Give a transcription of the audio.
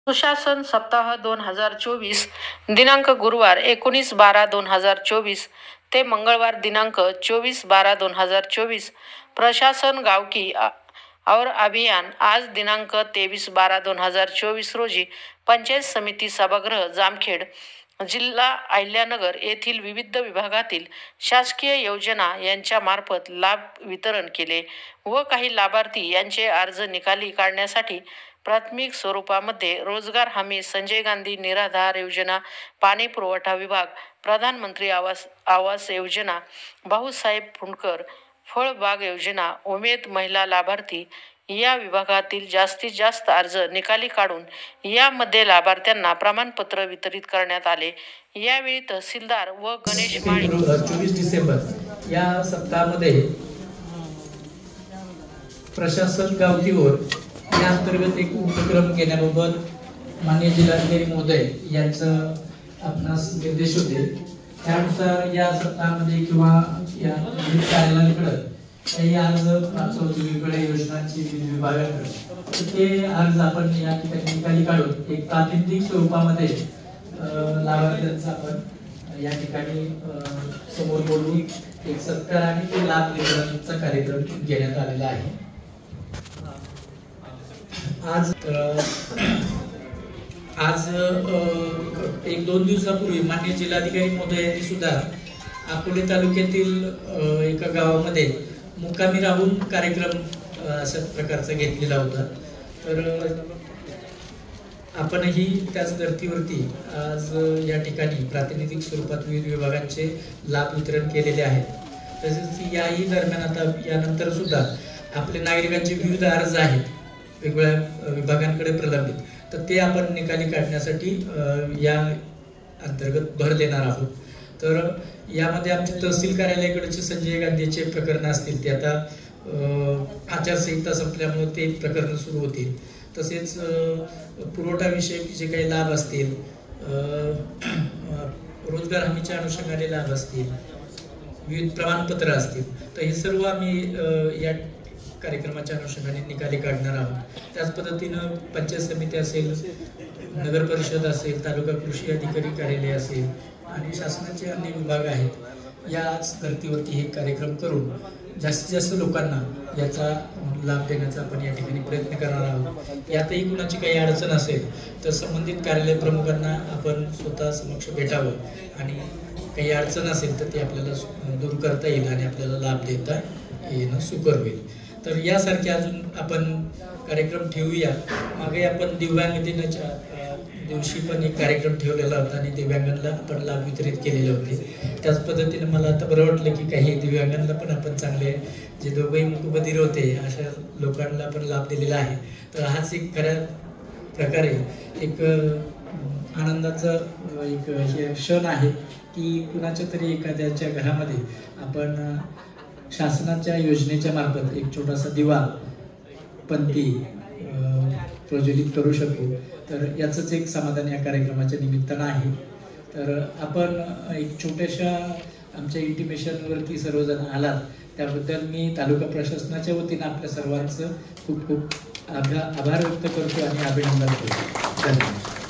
सुशासन सप्ताह 2024 दिनांक गुरुवार 19/12/2024 ते मंगळवार दिनांक 24/12/2024 प्रशासन गाव की और अभियान आज दिनांक 23/12/2024 रोजी पंचायत समिती सभागृह जामखेड जिल्हा अहिल्यानगर येथील विविध विभागातील शासकीय योजना यांच्या मार्फत लाभ वितरण केले व काही लाभार्थी यांचे अर्ज निकाली काढण्यासाठी प्राथमिक स्वरूपामध्ये रोजगार हमी संजय गांधी निराधार योजना पाणी पुरवठा विभाग प्रधानमंत्री आवास योजना भाऊसाहेब फुंडकर फळबाग योजना उमेद महिला लाभार्थी या विभागातील जास्तीत जास्त अर्ज निकाली काढून यामध्ये लाभार्थ्यांना प्रमाणपत्र वितरित करण्यात आले। यावेळी तहसीलदार व गणेश माळी 24 डिसेंबर या सप्ताहामध्ये प्रशासन गावकीवर या अंतर्गत एक उपक्रम घेण्याबाबत माननीय जिल्हाधिकारी महोदय यांचं आपणास निर्देश होते। त्यानुसार या सप्ताहामध्ये किंवा या कार्यालयाकडे काही अर्ज वेगवेगळ्या योजनांची विभागाकडे ते अर्ज आपण या ठिकाणी निकाली काढून एक प्रातिनिधिक स्वरूपामध्ये लाभार्थ्यांचा आपण या ठिकाणी समोर बोलून एक सत्कार आणि ते लाभ वितरणाचा कार्यक्रम घेण्यात आलेला आहे। आज एक दोन दिवसापूर्वी माननीय जिल्हाधिकारी महोदय यांनी सुद्धा अकोले तालुक्यातील एका गावामध्ये मुक्कामी राहून कार्यक्रम अशा प्रकारचा घेतलेला होता। तर आपणही त्याच धर्तीवरती आज या ठिकाणी प्रातिनिधिक स्वरूपात विविध विभागांचे लाभ वितरण केलेले आहेत। तसेच याही दरम्यान आता यानंतर सुद्धा आपले नागरिकांचे विविध अर्ज आहेत वेगवेगळ्या विभागांकडे प्रलंबित, तर ते आपण निकाली काढण्यासाठी या अंतर्गत भर देणार आहोत। तर यामध्ये आमचे तहसील कार्यालयाकडचे संजय गांधीचे प्रकरण असतील ते आता आचारसंहिता संपल्यामुळे ते प्रकरण सुरू होतील। तसेच पुरवठा विषयक जे काही लाभ असतील, रोजगार हमीच्या अनुषंगाने लाभ असतील, विविध प्रमाणपत्र असतील, तर हे सर्व आम्ही या कार्यक्रमाच्या अनुषंगाने निकाली काढणार आहोत। त्याच पद्धतीनं पंचायत समिती असेल, नगर परिषद असेल, तालुका कृषी अधिकारी कार्यालय असेल आणि शासनाचे अन्य विभाग आहेत, याच धर्तीवरती हे कार्यक्रम करून जास्तीत जास्त लोकांना याचा लाभ देण्याचा आपण या ठिकाणी प्रयत्न करणार आहोत। यातही कुणाची काही अडचण असेल तर संबंधित कार्यालय प्रमुखांना आपण स्वतः समक्ष भेटावं आणि काही अडचण असेल तर ते आपल्याला दूर करता येईल आणि आपल्याला लाभ देता येणं सुकर होईल। तर यासारखे अजून आपण कार्यक्रम ठेवूया। मागे आपण दिव्यांग दिनाच्या दिवशी पण एक कार्यक्रम ठेवलेला होता आणि दिव्यांगांना आपण लाभ वितरित केलेले होते। त्याच पद्धतीने मला आता बरं वाटलं की काही दिव्यांगांना पण आपण चांगले जे दोघंही मूकबधीर होते अशा लोकांना आपण लाभ दिलेला आहे। तर हाच एक खऱ्या प्रकारे एक आनंदाचा एक हे क्षण आहे की कुणाच्या तरी एखाद्याच्या घरामध्ये आपण शासनाच्या योजनेच्या मार्फत एक छोटासा दिवा पंथी प्रज्वलित करू शकू। तर याचंच एक समाधान या कार्यक्रमाच्या निमित्तानं आहे। तर आपण एक छोट्याशा आमच्या इंटिमेशनवरती सर्वजण आलात त्याबद्दल मी तालुका प्रशासनाच्या वतीनं आपल्या सर्वांचं खूप खूप आभार व्यक्त करतो आणि अभिनंदन करतो। धन्यवाद।